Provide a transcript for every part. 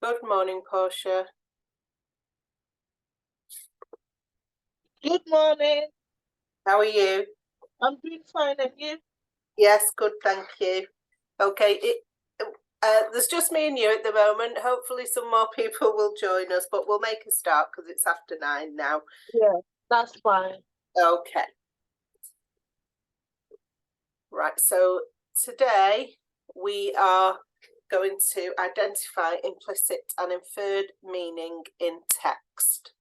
Good morning, Portia. Good morning. How are you? I'm doing fine, and you? Yes, good, thank you. Okay, there's just me and you at the moment. Hopefully some more people will join us, but we'll make a start because it's after 9 now. Yeah, that's fine. Okay. Right, so today we are going to identify implicit and inferred meaning in text.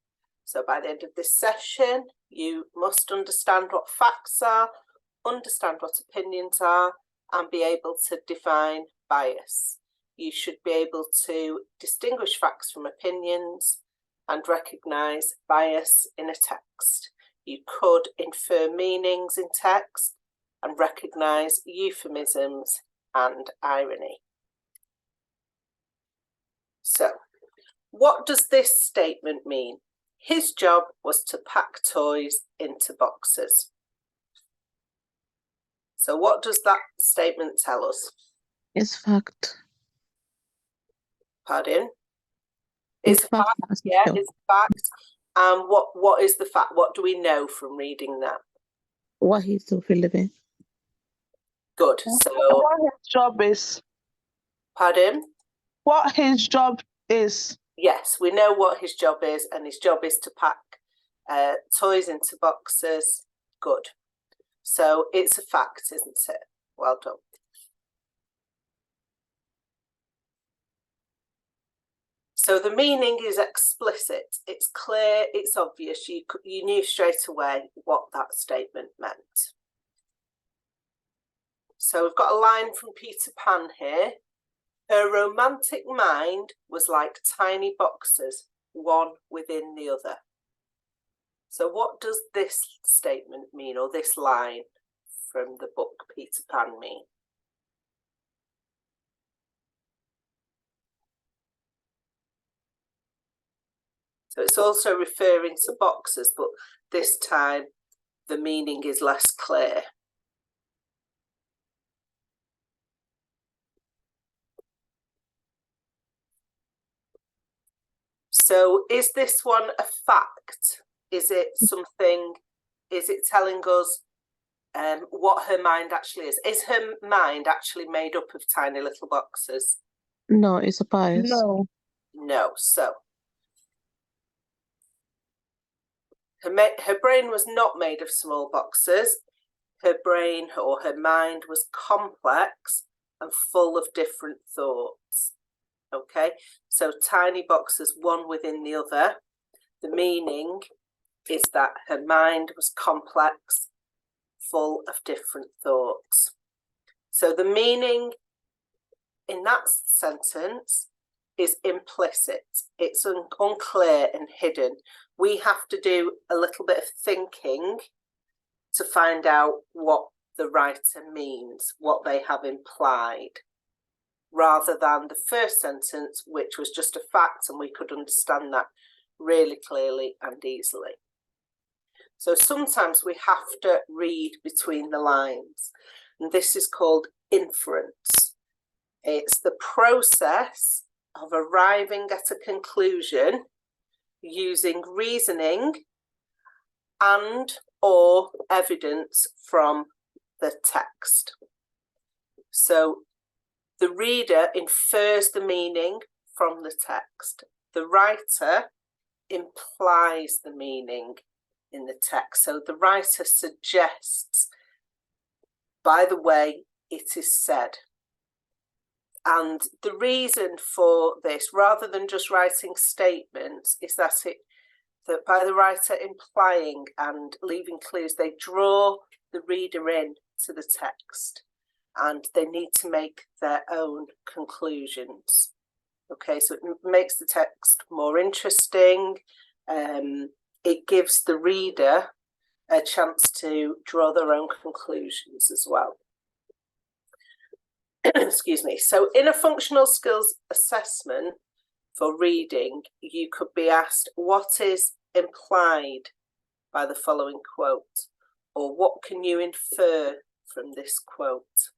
So by the end of this session, you must understand what facts are, understand what opinions are, and be able to define bias. You should be able to distinguish facts from opinions and recognise bias in a text. You could infer meanings in text and recognise euphemisms and irony. So, what does this statement mean? His job was to pack toys into boxes. So what does that statement tell us? It's fact. Pardon? It's fact. Yeah, it's fact. And what is the fact? What do we know from reading that? What he's doing for a living. Good. So what his job is. Pardon? What his job is. Yes, we know what his job is, and his job is to pack toys into boxes. Good. So it's a fact, isn't it? Well done. So the meaning is explicit. It's clear, it's obvious. You knew straight away what that statement meant. So we've got a line from Peter Pan here. Her romantic mind was like tiny boxes, one within the other. So what does this statement mean, or this line from the book Peter Pan mean? So it's also referring to boxes, but this time the meaning is less clear. So is this one a fact? Is it something, is it telling us what her mind actually is? Is her mind actually made up of tiny little boxes? No, it's a bias. No. No. So her brain was not made of small boxes. Her brain or her mind was complex and full of different thoughts. Okay, so tiny boxes, one within the other. The meaning is that her mind was complex, full of different thoughts. So the meaning in that sentence is implicit. It's unclear and hidden. We have to do a little bit of thinking to find out what the writer means, what they have implied, rather than the first sentence, which was just a fact and we could understand that really clearly and easily. So sometimes we have to read between the lines, and this is called inference. It's the process of arriving at a conclusion using reasoning and or evidence from the text. So the reader infers the meaning from the text. The writer implies the meaning in the text. So the writer suggests by the way it is said. And the reason for this, rather than just writing statements, is that by the writer implying and leaving clues, they draw the reader in to the text, and they need to make their own conclusions. Okay, so it makes the text more interesting. It gives the reader a chance to draw their own conclusions as well. Excuse me. So in a functional skills assessment for reading, you could be asked, what is implied by the following quote? Or what can you infer from this quote?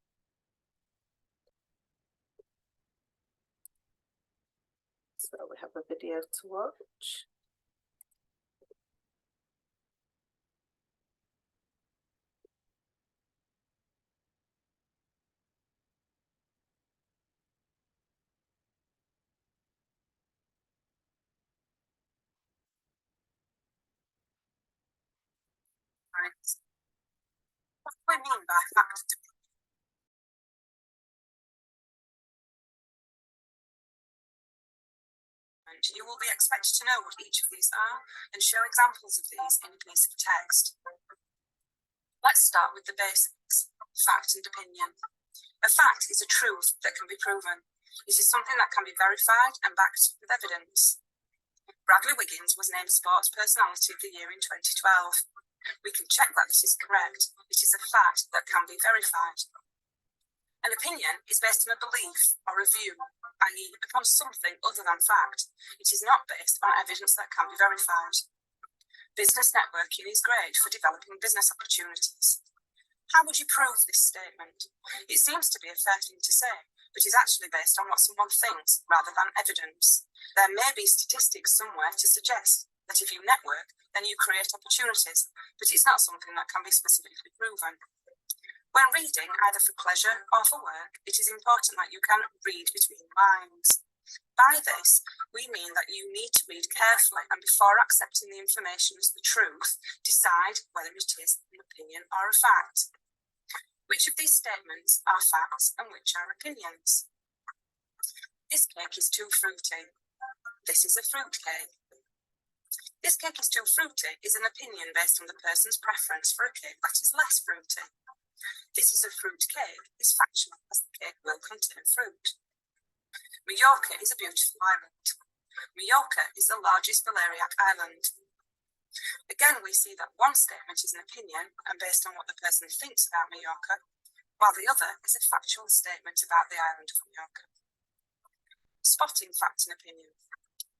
So we have a video to watch. What do we mean by fact? You will be expected to know what each of these are and show examples of these in a piece of text. Let's start with the basics, fact and opinion. A fact is a truth that can be proven. It is something that can be verified and backed with evidence. Bradley Wiggins was named Sports Personality of the Year in 2012. We can check that this is correct. It is a fact that can be verified. An opinion is based on a belief or a view, i.e. upon something other than fact. It is not based on evidence that can be verified. Business networking is great for developing business opportunities. How would you prove this statement? It seems to be a fair thing to say, but is actually based on what someone thinks rather than evidence. There may be statistics somewhere to suggest that if you network, then you create opportunities, but it's not something that can be specifically proven. When reading, either for pleasure or for work, it is important that you can read between lines. By this, we mean that you need to read carefully and before accepting the information as the truth, decide whether it is an opinion or a fact. Which of these statements are facts and which are opinions? This cake is too fruity. This is a fruit cake. This cake is too fruity is an opinion based on the person's preference for a cake that is less fruity. This is a fruit cake is factual as the cake will contain fruit. Mallorca is a beautiful island. Mallorca is the largest Balearic island. Again, we see that one statement is an opinion and based on what the person thinks about Mallorca, while the other is a factual statement about the island of Mallorca. Spotting fact and opinion.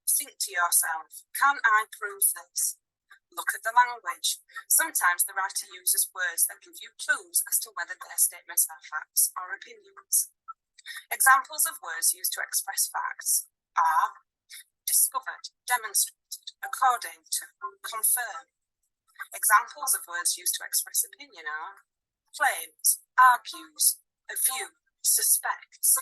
Think to yourself, can I prove this? Look at the language. Sometimes the writer uses words that give you clues as to whether their statements are facts or opinions. Examples of words used to express facts are discovered, demonstrated, according to, confirm. Examples of words used to express opinion are claims, argues, a view, suspects.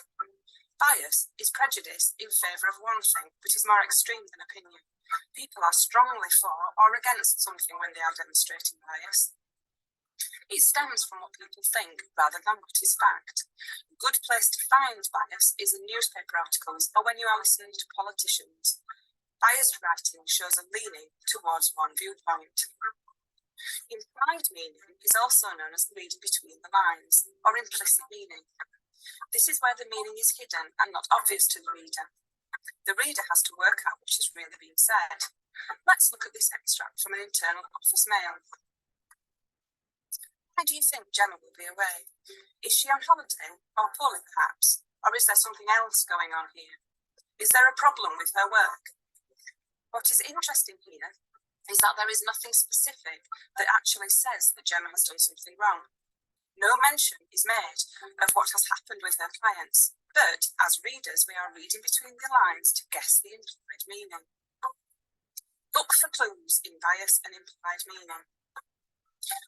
Bias is prejudice in favour of one thing, but is more extreme than opinion. People are strongly for or against something when they are demonstrating bias. It stems from what people think rather than what is fact. A good place to find bias is in newspaper articles or when you are listening to politicians. Biased writing shows a leaning towards one viewpoint. Implied meaning is also known as reading between the lines, or implicit meaning. This is where the meaning is hidden and not obvious to the reader. The reader has to work out what is really being said. Let's look at this extract from an internal office mail. Why do you think Gemma will be away? Is she on holiday, or poorly perhaps? Or is there something else going on here? Is there a problem with her work? What is interesting here is that there is nothing specific that actually says that Gemma has done something wrong. No mention is made of what has happened with her clients, but as readers we are reading between the lines to guess the implied meaning. Look for clues in bias and implied meaning.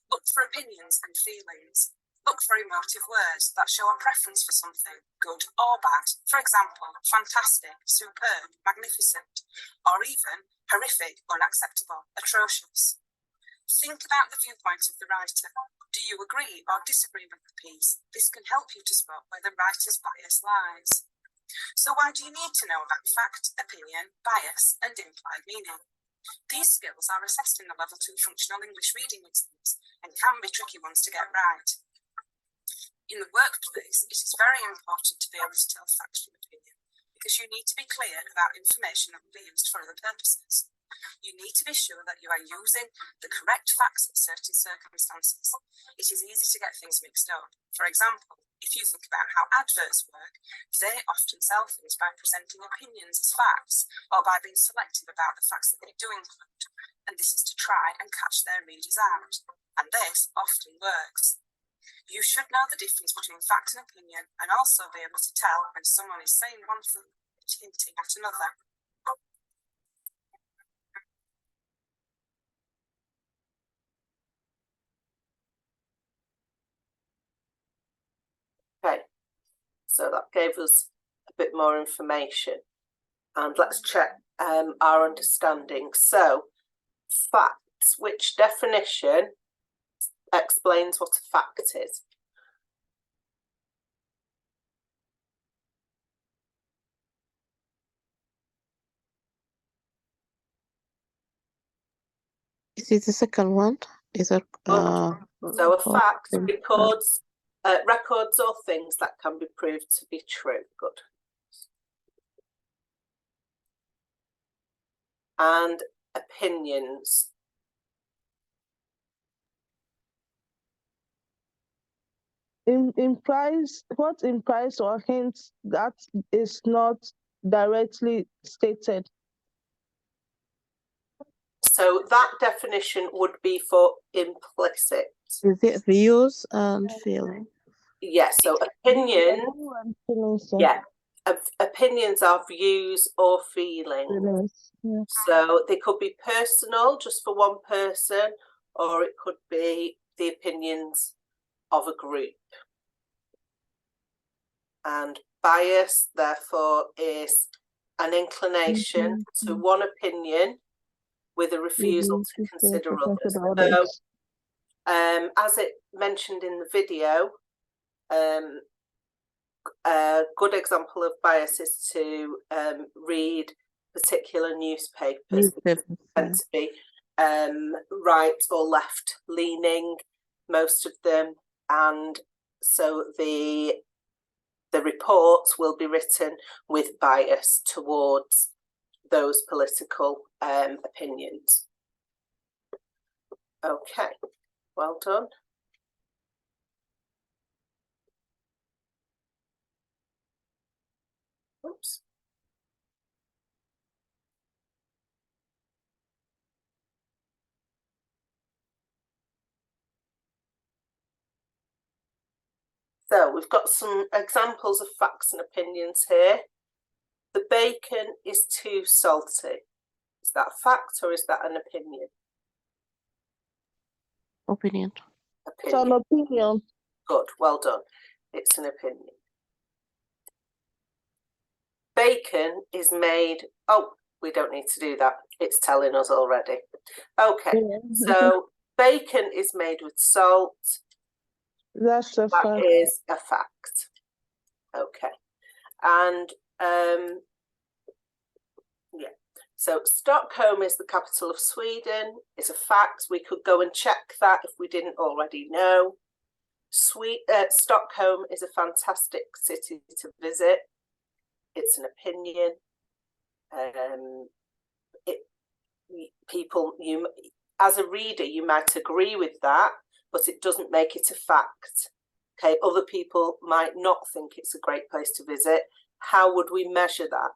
Look for opinions and feelings. Look for emotive words that show a preference for something, good or bad. For example, fantastic, superb, magnificent, or even horrific, unacceptable, atrocious. Think about the viewpoint of the writer. Do you agree or disagree with the piece? This can help you to spot where the writer's bias lies. So why do you need to know about fact, opinion, bias, and implied meaning? These skills are assessed in the Level 2 Functional English Reading exams and can be tricky ones to get right. In the workplace, it is very important to be able to tell fact from opinion because you need to be clear about information that will be used for other purposes. You need to be sure that you are using the correct facts in certain circumstances. It is easy to get things mixed up. For example, if you think about how adverts work, they often sell things by presenting opinions as facts or by being selective about the facts that they do include. And this is to try and catch their readers out. And this often works. You should know the difference between fact and opinion and also be able to tell when someone is saying one thing but hinting at another. So that gave us a bit more information. And let's check our understanding. So, facts, which definition explains what a fact is? Is it the second one? Is it So a fact records or things that can be proved to be true. Good. And opinions. Implies or hints that is not directly stated. So that definition would be for implicit. Is it views and feeling? Yes, so opinion, yeah. Opinions are views or feelings. Yeah. So they could be personal, just for one person, or it could be the opinions of a group. And bias, therefore, is an inclination to one opinion with a refusal to consider others. So, as it mentioned in the video, a good example of bias is to read particular newspapers that tend to be right or left leaning, most of them, and so the reports will be written with bias towards those political opinions. Okay, well done. Oops. So we've got some examples of facts and opinions here. The bacon is too salty. Is that a fact or is that an opinion? Opinion. It's an opinion. Good, well done. It's an opinion. Bacon is made, oh, we don't need to do that. It's telling us already. Okay, so bacon is made with salt. That's a fact. That is a fact. Okay. And yeah. So Stockholm is the capital of Sweden. It's a fact. We could go and check that if we didn't already know. Stockholm is a fantastic city to visit. It's an opinion. You as a reader, you might agree with that, but it doesn't make it a fact. Okay, other people might not think it's a great place to visit. How would we measure that?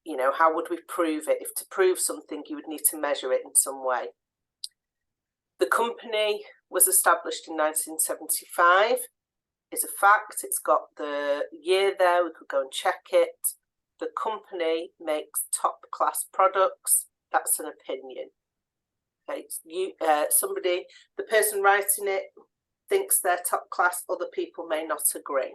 You know, how would we prove it? If to prove something, you would need to measure it in some way. The company was established in 1975. Is a fact. It's got the year there. We could go and check it. The company makes top class products. That's an opinion. Okay, the person writing it thinks they're top class. Other people may not agree.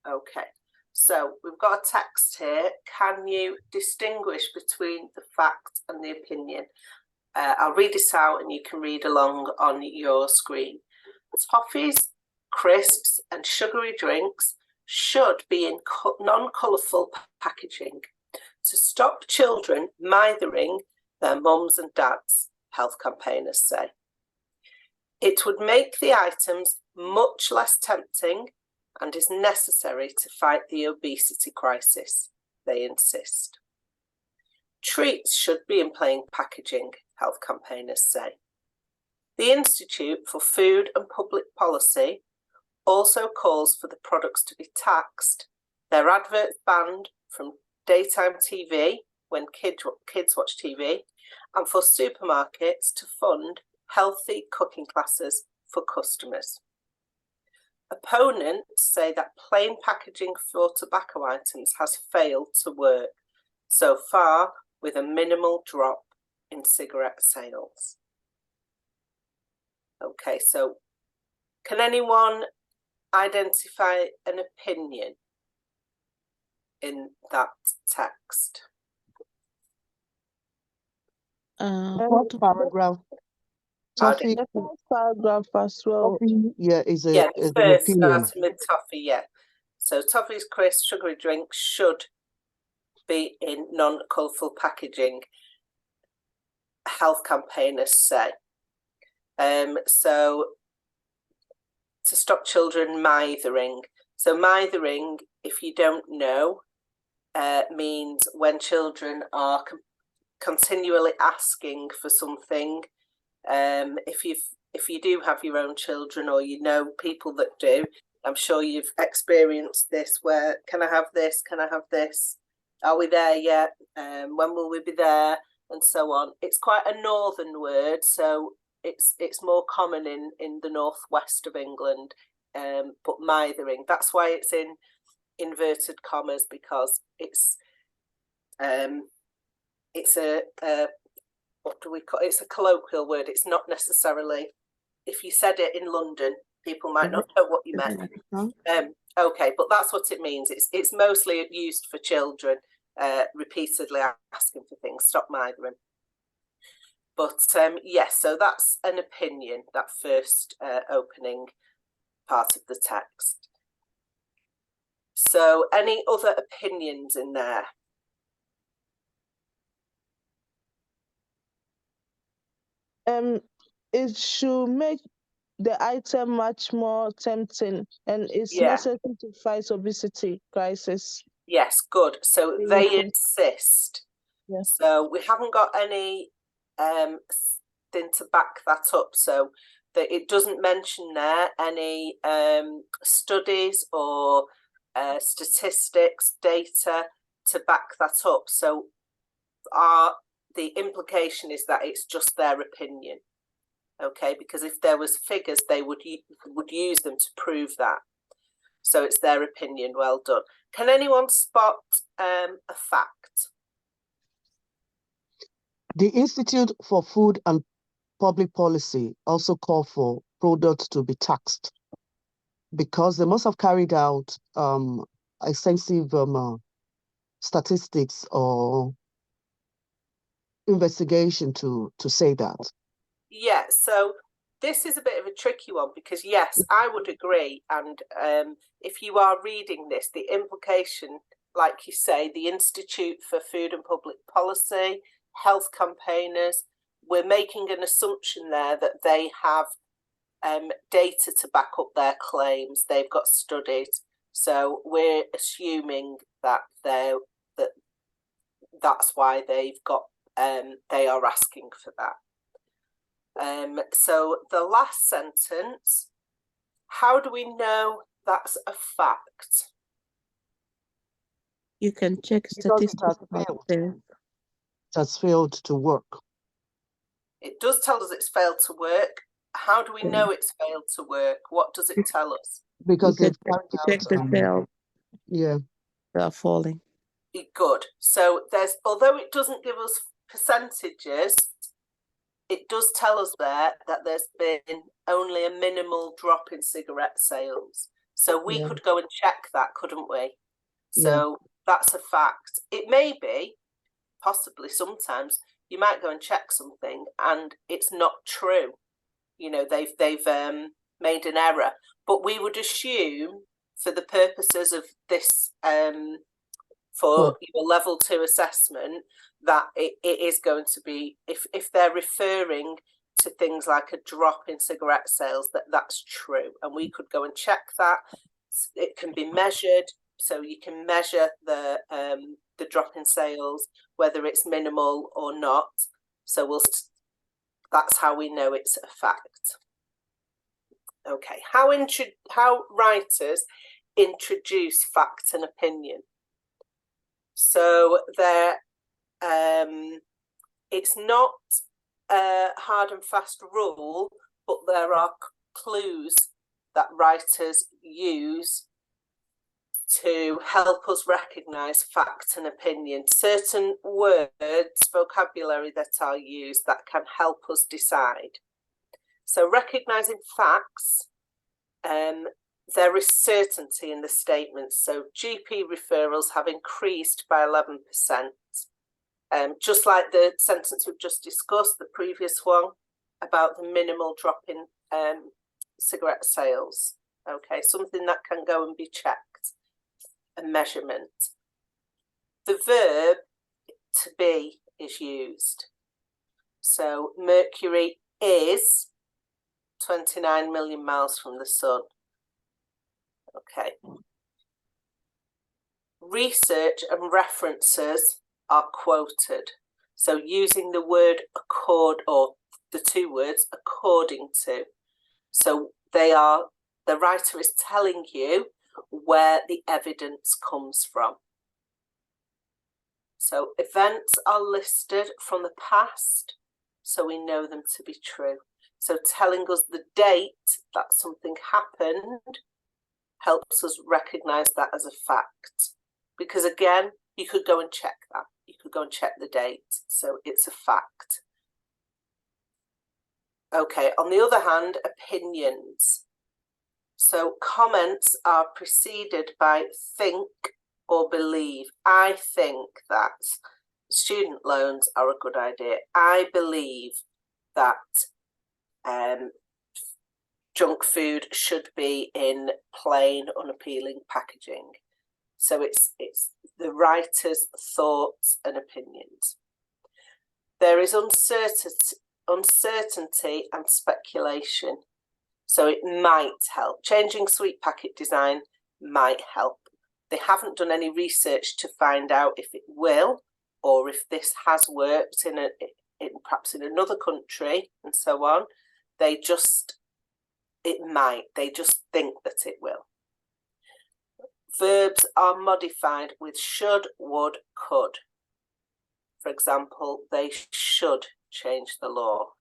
Okay, so we've got a text here. Can you distinguish between the fact and the opinion? I'll read it out and you can read along on your screen. Toffees, crisps and sugary drinks should be in non-colourful packaging to stop children mithering their mums and dads, health campaigners say. It would make the items much less tempting and is necessary to fight the obesity crisis, they insist. Treats should be in plain packaging, health campaigners say. The Institute for Food and Public Policy also calls for the products to be taxed, their adverts banned from daytime TV when kids watch TV, and for supermarkets to fund healthy cooking classes for customers. Opponents say that plain packaging for tobacco items has failed to work so far, with a minimal drop in cigarette sales. Okay, so can anyone identify an opinion in that text? What paragraph? Pardon? Toffee, The first paragraph as well. yeah, is Yeah, is the an first opinion. starting with toffee, yeah. So toffees, crisps, sugary drinks should be in non-colourful packaging, health campaigners say. So to stop children mithering. So mithering, if you don't know, means when children are continually asking for something. If you do have your own children, or you know people that do, I'm sure you've experienced this, where can I have this, can I have this, are we there yet, when will we be there, and so on. It's quite a northern word, so it's more common in the northwest of England, but mithering, that's why it's in inverted commas, because it's a what do we call it? It's a colloquial word. It's not necessarily, if you said it in London, people might not know what you meant. Okay, but that's what it means. It's mostly used for children, repeatedly asking for things, stop mithering. But yes, so that's an opinion, that first opening part of the text. So any other opinions in there? It should make the item much more tempting, and it's Yeah. necessary to fight obesity crisis. Yes, good. So they insist. Yes. So we haven't got any thing to back that up. So that it doesn't mention there any studies or statistics, data to back that up. So the implication is that it's just their opinion. Okay, because if there was figures, they would use them to prove that. So it's their opinion. Well done. Can anyone spot a fact? The Institute for Food and Public Policy also call for products to be taxed because they must have carried out extensive statistics or investigation to say that. Yeah, so this is a bit of a tricky one, because yes, I would agree. And if you are reading this, the implication, like you say, the Institute for Food and Public Policy, health campaigners, we're making an assumption there that they have data to back up their claims. They've got studies. So we're assuming that that's why they've got they are asking for that. So the last sentence, how do we know that's a fact? You can check Because it statistics. it has failed to work. It does tell us it's failed to work. How do we know it's failed to work? What does it tell us? Because You they've check carried the out, sales yeah. that are falling. Good. So although it doesn't give us percentages, it does tell us there that there's been only a minimal drop in cigarette sales. So we could go and check that, couldn't we? So that's a fact. It may be, possibly sometimes, you might go and check something and it's not true. You know, they've made an error. But we would assume, for the purposes of this, for your level 2 assessment, that it is going to be, if they're referring to things like a drop in cigarette sales, that's true. And we could go and check that. It can be measured, so you can measure the drop in sales, whether it's minimal or not. So that's how we know it's a fact. Okay, how writers introduce fact and opinion. So it's not a hard and fast rule, but there are clues that writers use to help us recognise fact and opinion. Certain words, vocabulary that are used that can help us decide. So recognising facts, there is certainty in the statements. So GP referrals have increased by 11%. Just like the sentence we've just discussed, the previous one, about the minimal drop in cigarette sales. Okay, something that can go and be checked, a measurement. The verb to be is used. So Mercury is 29 million miles from the sun. Okay. Research and references are quoted. So using the word accord, or the two words according to. So the writer is telling you where the evidence comes from. So events are listed from the past, so we know them to be true. So telling us the date that something happened helps us recognise that as a fact. Because again, you could go and check that. You could go and check the date. So it's a fact. Okay, on the other hand, opinions. So comments are preceded by think or believe. I think that student loans are a good idea. I believe that junk food should be in plain, unappealing packaging. So it's the writer's thoughts and opinions. There is uncertainty and speculation. So it might help. Changing sweet packet design might help. They haven't done any research to find out if it will, or if this has worked in perhaps in another country and so on. They just think that it will. Verbs are modified with should, would, could. For example, they should change the law.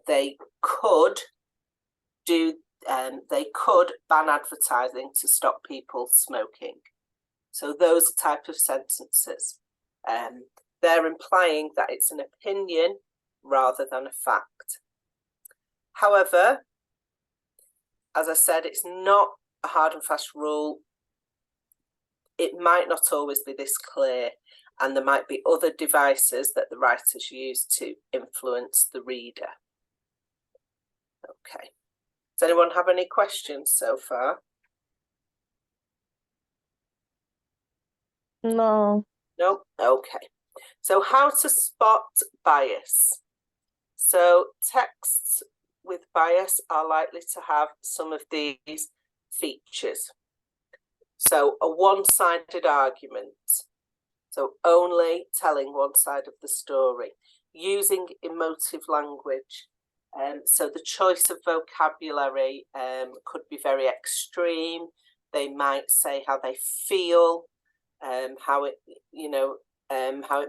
They could ban advertising to stop people smoking. So those type of sentences, they're implying that it's an opinion rather than a fact. However, as I said, it's not a hard and fast rule. It might not always be this clear, and there might be other devices that the writers use to influence the reader. Okay. Does anyone have any questions so far? No. No? Okay. So how to spot bias? So texts with bias are likely to have some of these features. So a one-sided argument. So only telling one side of the story. Using emotive language. So the choice of vocabulary could be very extreme. They might say how they feel, how it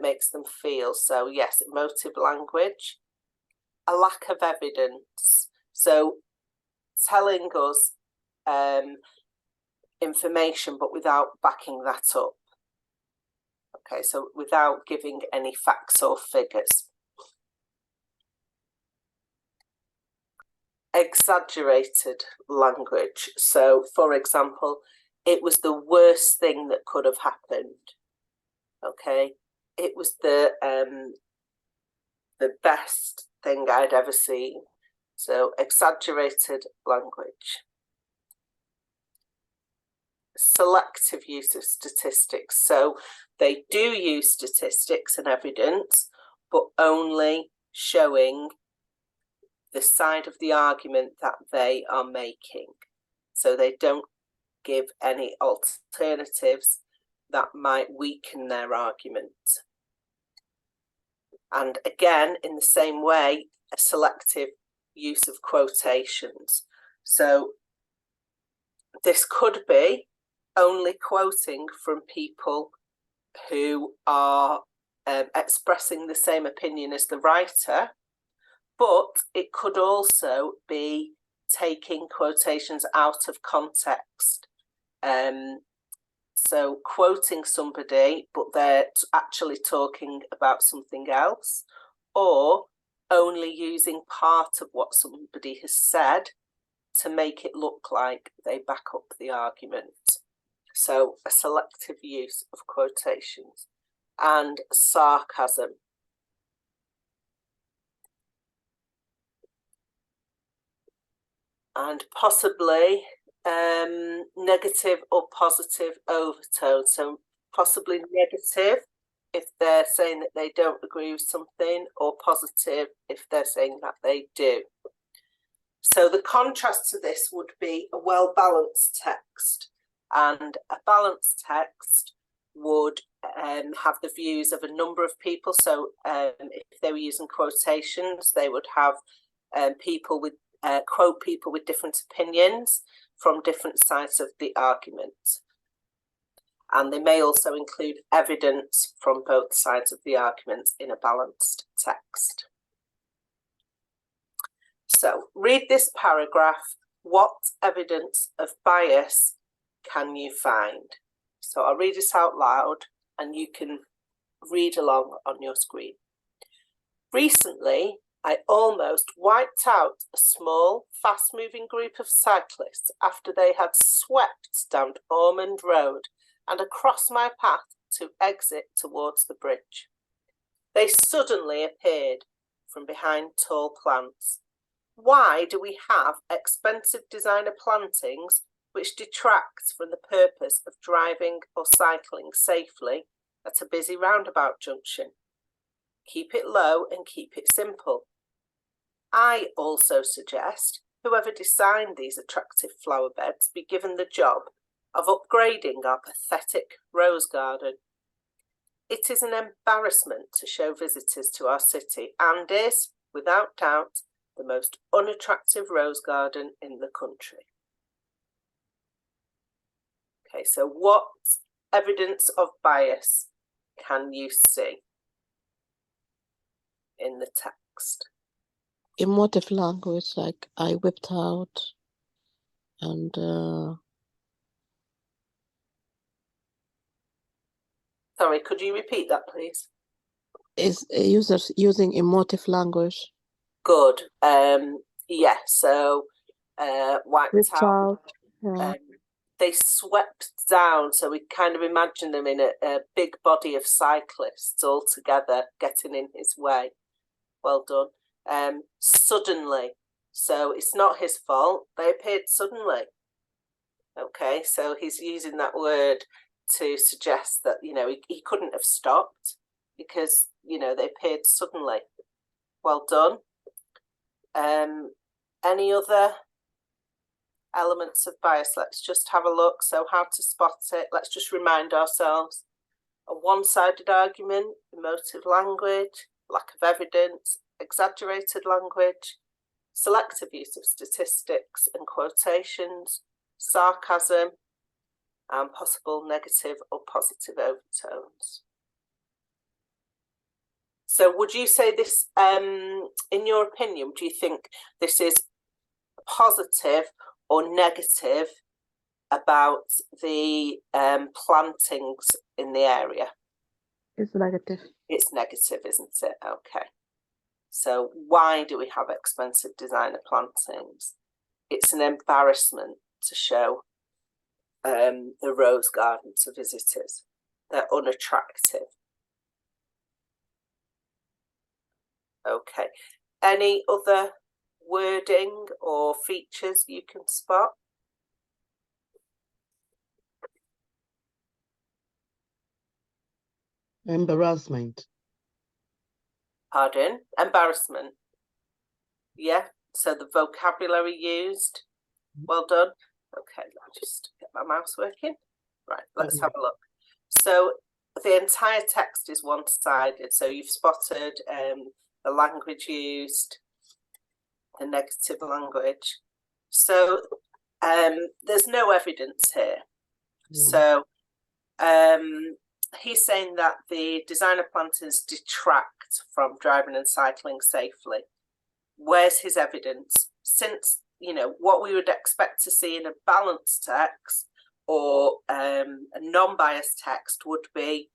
makes them feel. So yes, emotive language. A lack of evidence. So telling us information but without backing that up. Okay, so without giving any facts or figures. Exaggerated language. So, for example, it was the worst thing that could have happened. Okay, it was the best thing I'd ever seen. So, exaggerated language. Selective use of statistics. So, they do use statistics and evidence, but only showing the side of the argument that they are making. So they don't give any alternatives that might weaken their argument. And again, in the same way, a selective use of quotations. So this could be only quoting from people who are expressing the same opinion as the writer, but it could also be taking quotations out of context. So quoting somebody, but they're actually talking about something else, or only using part of what somebody has said to make it look like they back up the argument. So a selective use of quotations and sarcasm. And possibly negative or positive overtone. So possibly negative if they're saying that they don't agree with something, or positive if they're saying that they do. So the contrast to this would be a well-balanced text, and a balanced text would have the views of a number of people. So if they were using quotations, they would have people with quote people with different opinions from different sides of the argument. And they may also include evidence from both sides of the argument in a balanced text. So read this paragraph. What evidence of bias can you find? So I'll read this out loud and you can read along on your screen. Recently, I almost wiped out a small, fast-moving group of cyclists after they had swept down Ormond Road and across my path to exit towards the bridge. They suddenly appeared from behind tall plants. Why do we have expensive designer plantings which detract from the purpose of driving or cycling safely at a busy roundabout junction? Keep it low and keep it simple. I also suggest whoever designed these attractive flower beds be given the job of upgrading our pathetic rose garden. It is an embarrassment to show visitors to our city and is, without doubt, the most unattractive rose garden in the country. Okay, so what evidence of bias can you see in the text? Emotive language, like I whipped out, and Sorry, could you repeat that, please? is users using emotive language. Good. Yeah, so wiped Whipped out. out. Yeah. They swept down, so we kind of imagine them in a big body of cyclists all together getting in his way. Well done. Suddenly, so it's not his fault, they appeared suddenly. Okay, so he's using that word to suggest that, you know, he couldn't have stopped because, you know, they appeared suddenly. Well done. Any other elements of bias? Let's just have a look. So how to spot it? Let's just remind ourselves. A one-sided argument, emotive language, lack of evidence, exaggerated language, selective use of statistics and quotations, sarcasm, and possible negative or positive overtones. So would you say this, in your opinion, do you think this is positive or negative about the plantings in the area? It's negative. It's negative, isn't it? Okay. So why do we have expensive designer plantings? It's an embarrassment to show the rose garden to visitors. They're unattractive. Okay. Any other wording or features you can spot? Embarrassment. Pardon? Embarrassment. Yeah. So the vocabulary used. Well done. Okay, let me just get my mouse working. Right, let's have a look. So the entire text is one-sided. So you've spotted the language used, the negative language. So there's no evidence here. So he's saying that the designer planters detract from driving and cycling safely. Where's his evidence? Since, you know, what we would expect to see in a balanced text or a non-biased text would be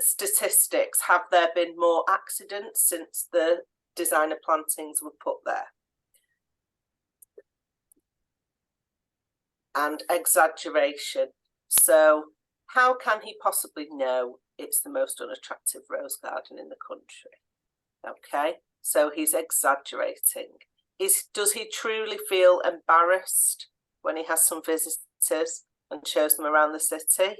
statistics. Have there been more accidents since the designer plantings were put there? And exaggeration. So how can he possibly know it's the most unattractive rose garden in the country? Okay, so he's exaggerating. Does he truly feel embarrassed when he has some visitors and shows them around the city?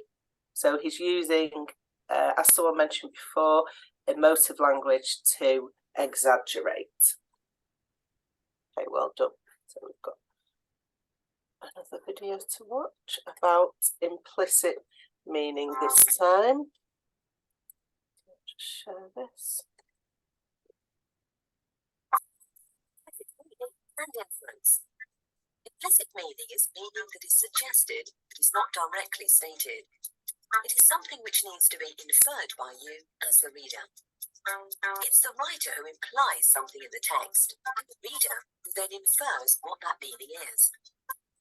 So he's using, as someone mentioned before, emotive language to exaggerate. Okay, well done. So we've got another video to watch about implicit meaning this time. I'll just share this. And inference. Implicit meaning is meaning that is suggested but is not directly stated. It is something which needs to be inferred by you as the reader. It's the writer who implies something in the text, and the reader who then infers what that meaning is.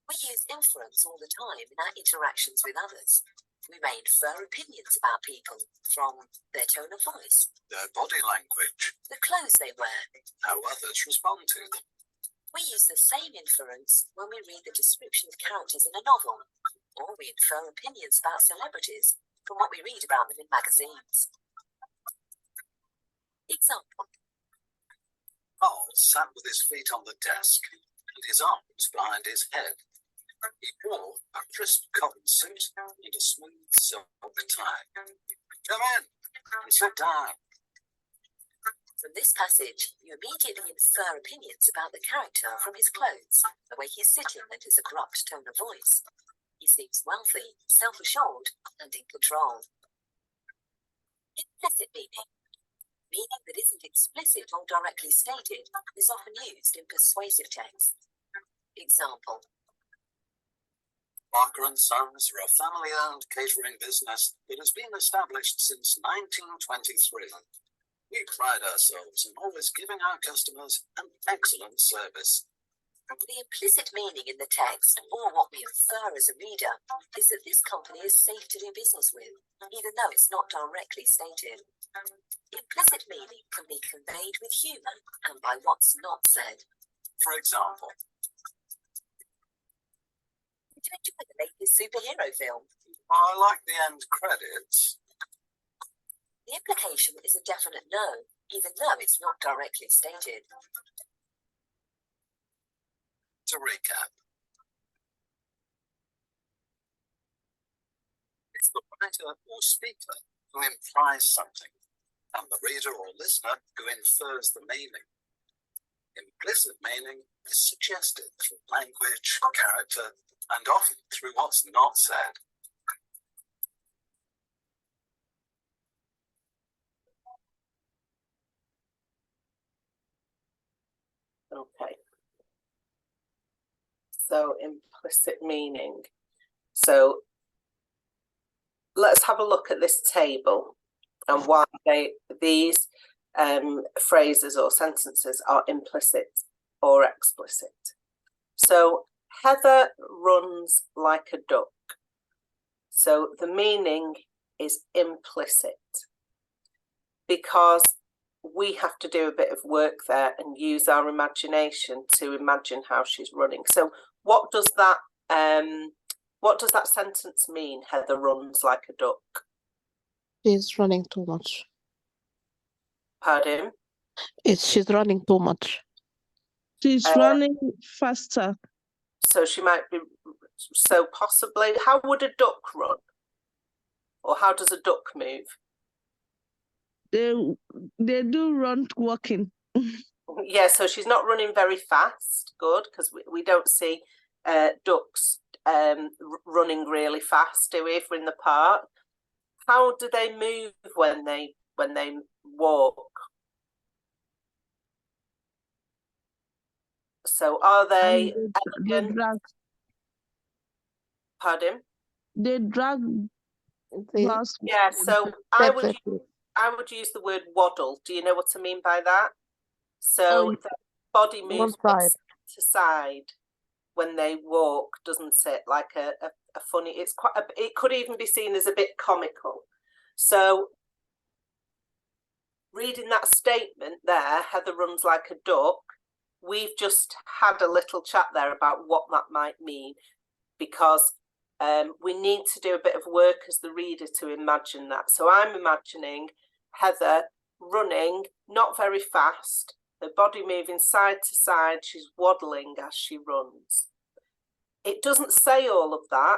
We use inference all the time in our interactions with others. We may infer opinions about people from their tone of voice, their body language, the clothes they wear, how others respond to them. We use the same inference when we read the description of characters in a novel, or we infer opinions about celebrities from what we read about them in magazines. Example. Paul sat with his feet on the desk and his arms behind his head. He wore a crisp cotton suit and a smooth silk tie. Come in and sit down. From this passage, you immediately infer opinions about the character from his clothes, the way he's sitting and his abrupt tone of voice. He seems wealthy, self-assured, and in control. Implicit meaning. Meaning that isn't explicit or directly stated is often used in persuasive text. Example. Barker & Sons are a family-owned catering business that has been established since 1923. We pride ourselves in always giving our customers an excellent service. The implicit meaning in the text, or what we infer as a reader, is that this company is safe to do business with, even though it's not directly stated. Implicit meaning can be conveyed with humour and by what's not said. For example, Did you enjoy the latest superhero film? I like the end credits. The implication is a definite no, even though it's not directly stated. To recap, it's the writer or speaker who implies something, and the reader or listener who infers the meaning. Implicit meaning is suggested through language, character, and often through what's not said. Okay. So implicit meaning. So let's have a look at this table and why these phrases or sentences are implicit or explicit. So Heather runs like a duck. So the meaning is implicit because we have to do a bit of work there and use our imagination to imagine how she's running. So what does that sentence mean? Heather runs like a duck. She's running too much. Pardon? She's running too much. She's running faster. So she might be. So possibly, how would a duck run? Or how does a duck move? They do run walking. Yeah, so she's not running very fast. Good, because we don't see ducks running really fast, do we? If we're in the park, how do they move when they walk? So are they elegant? Pardon? They drag. Yeah, so I would use the word waddle. Do you know what I mean by that? So the body moves side to side when they walk, doesn't it? Like a funny. It's quite. It could even be seen as a bit comical. So reading that statement there, Heather runs like a duck, we've just had a little chat there about what that might mean, because we need to do a bit of work as the reader to imagine that. So I'm imagining Heather running, not very fast, her body moving side to side, she's waddling as she runs. It doesn't say all of that,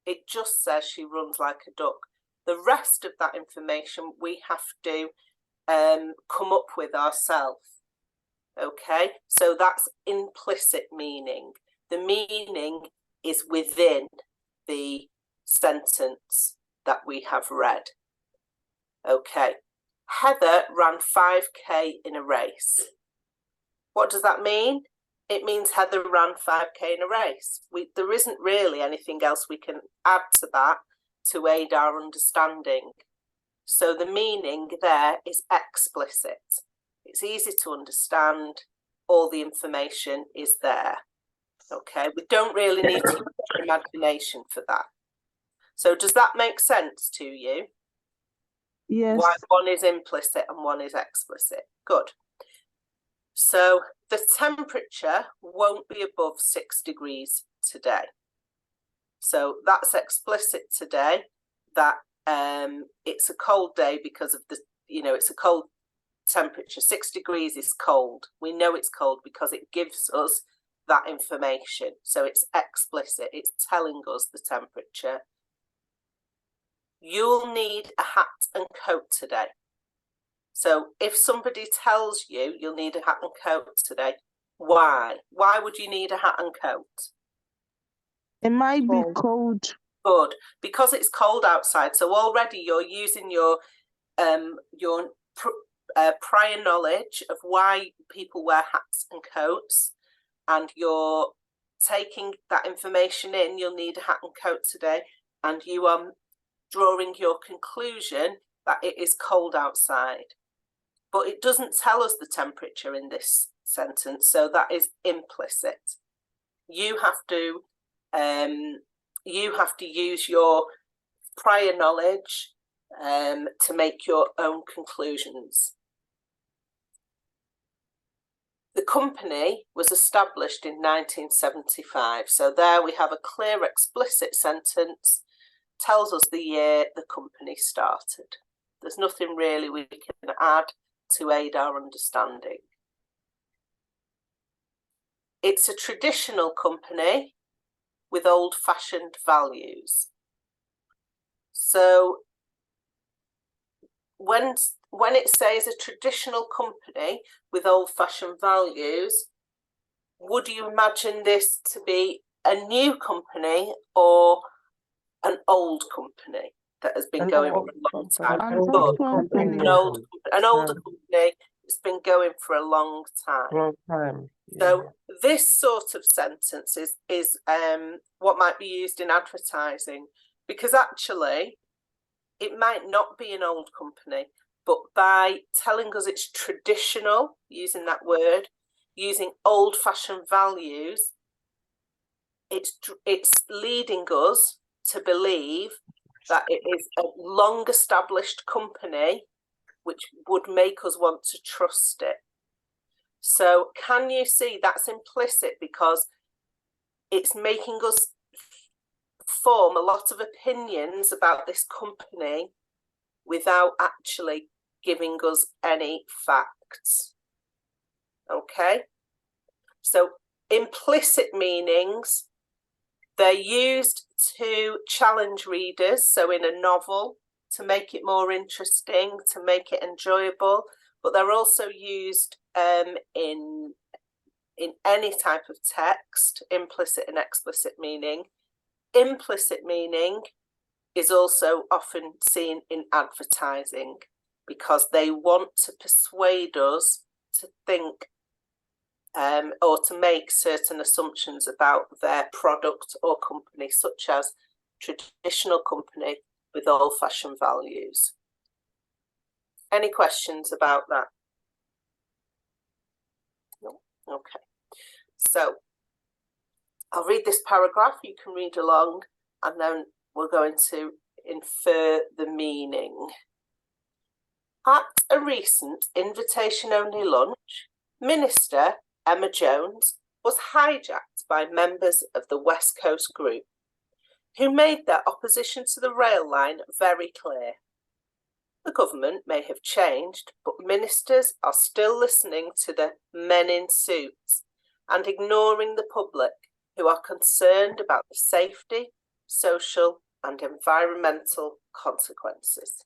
it just says she runs like a duck. The rest of that information we have to come up with ourselves. Okay, so that's implicit meaning. The meaning is within the sentence that we have read. Okay, Heather ran 5k in a race. What does that mean? It means Heather ran 5k in a race. There isn't really anything else we can add to that to aid our understanding. So the meaning there is explicit. It's easy to understand. All the information is there. Okay, we don't really need to use imagination for that. So does that make sense to you? Yes. Why one is implicit and one is explicit? Good. So the temperature won't be above 6 degrees today. So that's explicit today, that it's a cold day because of the, it's a cold temperature. 6 degrees is cold. We know it's cold because it gives us that information. So it's explicit. It's telling us the temperature. You'll need a hat and coat today. So if somebody tells you you'll need a hat and coat today, why? Why would you need a hat and coat? It might be cold. Good, because it's cold outside. So already you're using your prior knowledge of why people wear hats and coats, and you're taking that information in. You'll need a hat and coat today, and you are drawing your conclusion that it is cold outside. But it doesn't tell us the temperature in this sentence, so that is implicit. You have to use your prior knowledge to make your own conclusions. The company was established in 1975. So there we have a clear, explicit sentence, tells us the year the company started. There's nothing really we can add to aid our understanding. It's a traditional company with old-fashioned values. So when it says a traditional company with old-fashioned values, would you imagine this to be a new company or an old company that has been going for a long time? An old company. An older company that's been going for a long time. So this sort of sentence is what might be used in advertising, because actually it might not be an old company, but by telling us it's traditional, using that word, using old-fashioned values, it's leading us to believe that it is a long-established company, which would make us want to trust it. So can you see that's implicit, because it's making us form a lot of opinions about this company without actually giving us any facts. Okay, so implicit meanings, they're used to challenge readers, so in a novel, to make it more interesting, to make it enjoyable, but they're also used in any type of text, implicit and explicit meaning. Implicit meaning is also often seen in advertising, because they want to persuade us to think or to make certain assumptions about their product or company, such as traditional company with old-fashioned values. Any questions about that? No? Okay. So I'll read this paragraph, you can read along, and then we're going to infer the meaning. At a recent invitation-only lunch, Minister Emma Jones was hijacked by members of the West Coast group, who made their opposition to the rail line very clear. The government may have changed, but ministers are still listening to the men in suits and ignoring the public who are concerned about the safety, social and environmental consequences.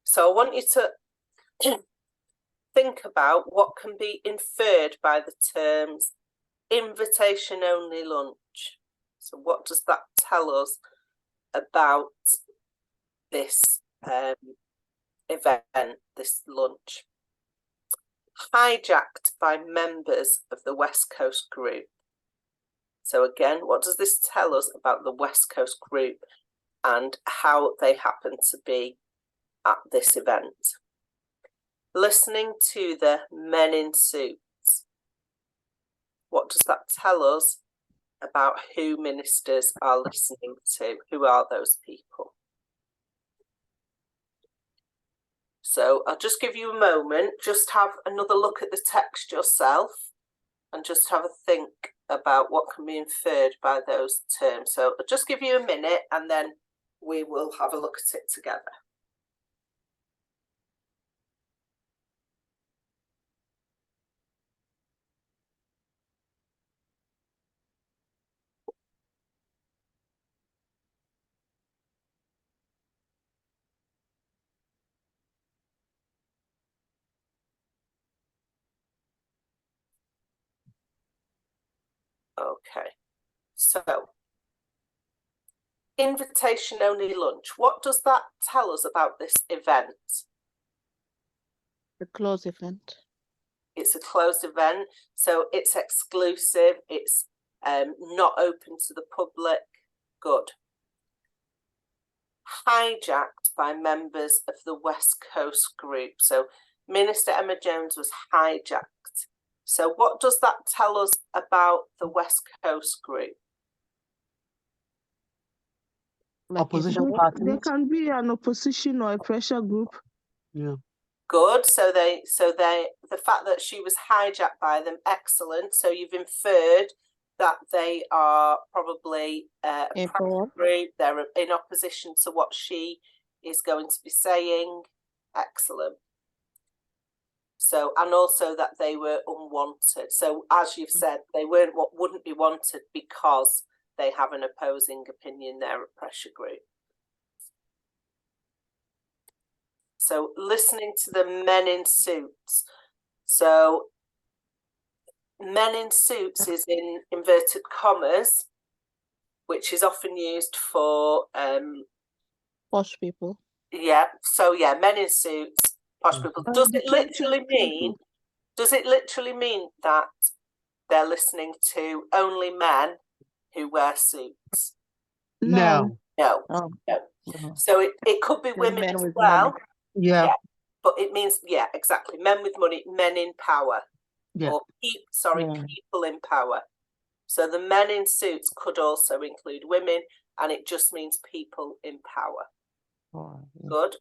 So I want you to think about what can be inferred by the terms invitation-only lunch. So what does that tell us about this event, this lunch? Hijacked by members of the West Coast group. So again, what does this tell us about the West Coast group and how they happen to be at this event? Listening to the men in suits. What does that tell us about who ministers are listening to? Who are those people? So I'll just give you a moment, just have another look at the text yourself and just have a think about what can be inferred by those terms. So I'll just give you a minute and then we will have a look at it together. Okay, so invitation only lunch. What does that tell us about this event? The closed event. It's a closed event, so it's exclusive, it's not open to the public. Good. Hijacked by members of the West Coast group. So Minister Emma Jones was hijacked. So what does that tell us about the West Coast group? Opposition parties. There can be an opposition or a pressure group. Yeah. Good. So the fact that she was hijacked by them, excellent. So you've inferred that they are probably a pressure group. They're in opposition to what she is going to be saying. Excellent. So, and also that they were unwanted. So as you've said, they wouldn't be wanted because they have an opposing opinion. They're a pressure group. So listening to the men in suits. So men in suits is in inverted commas, which is often used for Posh people. yeah. So yeah, men in suits, posh people. Does it literally mean? Does it literally mean that they're listening to only men who wear suits? No. No. Oh. No. No. So it could be The women men as with well. money. Yeah. But it means, yeah, exactly. Men with money, men in power. Yeah. Or people in power. So the men in suits could also include women, and it just means people in power. Oh, yeah. Good.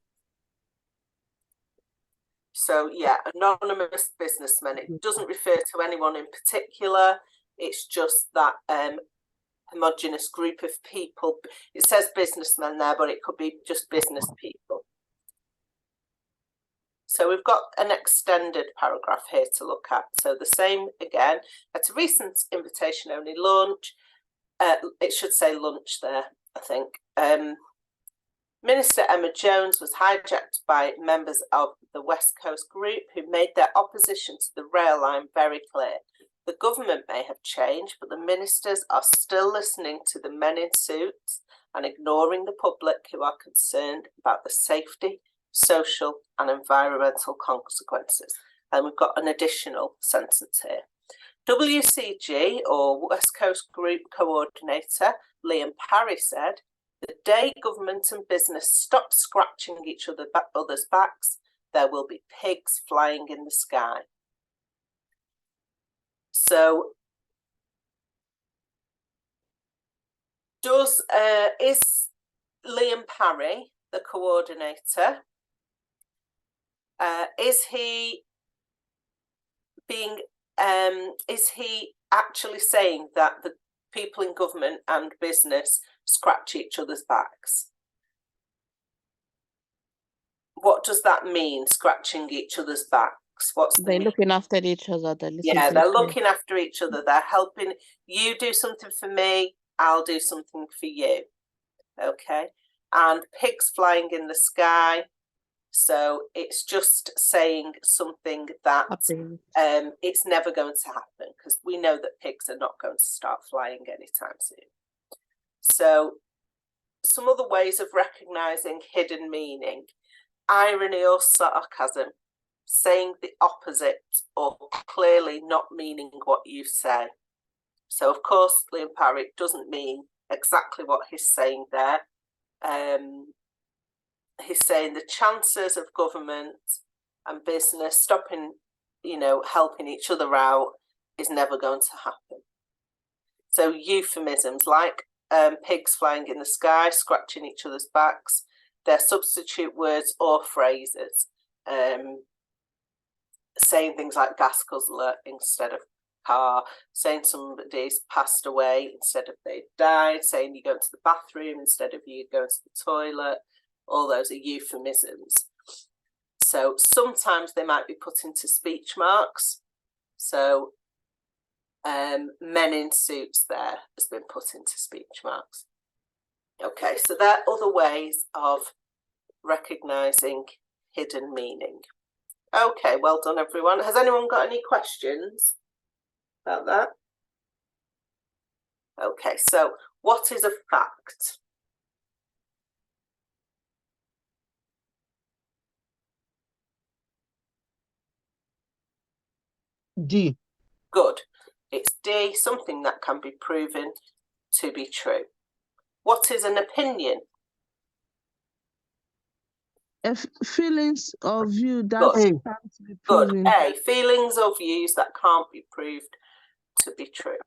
So yeah, anonymous businessmen. It doesn't refer to anyone in particular. It's just that homogenous group of people. It says businessmen there, but it could be just business people. So we've got an extended paragraph here to look at. So the same again, at a recent invitation only lunch, it should say lunch there, I think. Minister Emma Jones was hijacked by members of the West Coast group who made their opposition to the rail line very clear. The government may have changed, but the ministers are still listening to the men in suits and ignoring the public who are concerned about the safety, social and environmental consequences. And we've got an additional sentence here. WCG, or West Coast Group Coordinator, Liam Parry said, the day government and business stop scratching each other's backs, there will be pigs flying in the sky. So, is Liam Parry, the coordinator, is he actually saying that the people in government and business scratch each other's backs? What does that mean, scratching each other's backs? What's the They're meaning? looking after each other. They're listening Yeah, to they're each other. looking after each other. They're helping you do something for me, I'll do something for you. Okay. And pigs flying in the sky. So it's just saying something that Happening. it's never going to happen, because we know that pigs are not going to start flying anytime soon. So some other ways of recognizing hidden meaning: irony or sarcasm, saying the opposite or clearly not meaning what you say. So of course, Liam Parry doesn't mean exactly what he's saying there. He's saying the chances of government and business stopping, helping each other out is never going to happen. So euphemisms like pigs flying in the sky, scratching each other's backs, they're substitute words or phrases. Saying things like gas guzzler instead of car, saying somebody's passed away instead of they died, saying you go to the bathroom instead of you go to the toilet. All those are euphemisms. So sometimes they might be put into speech marks. So men in suits there has been put into speech marks. Okay, so there are other ways of recognizing hidden meaning. Okay, well done everyone. Has anyone got any questions about that? Okay, so what is a fact? D. Good. It's D, something that can be proven to be true. What is an opinion? Feelings or view that Good. can't be Good. proven. A, feelings or views that can't be proved to be true.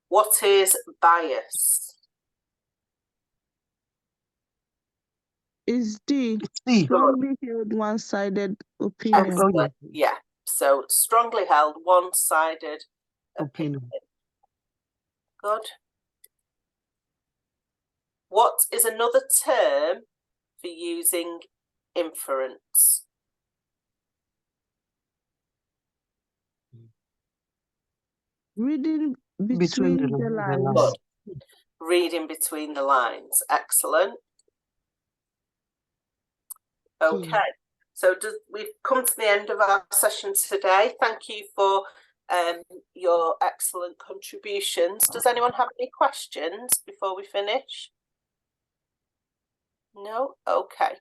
What is bias? Is D. C. Strongly held one-sided opinion. Excellent. Yeah. So strongly held one-sided opinion. Good. What is another term for using inference? Reading between the lines. Good. Reading between the lines. Excellent. Okay. So we've come to the end of our session today. Thank you for your excellent contributions. Does anyone have any questions before we finish? No? Okay.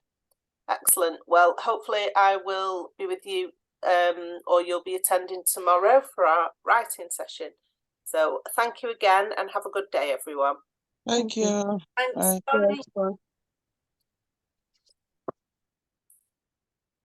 Excellent. Well, hopefully I will be with you or you'll be attending tomorrow for our writing session. So thank you again and have a good day, everyone. Thank you. Thanks. Bye. Bye.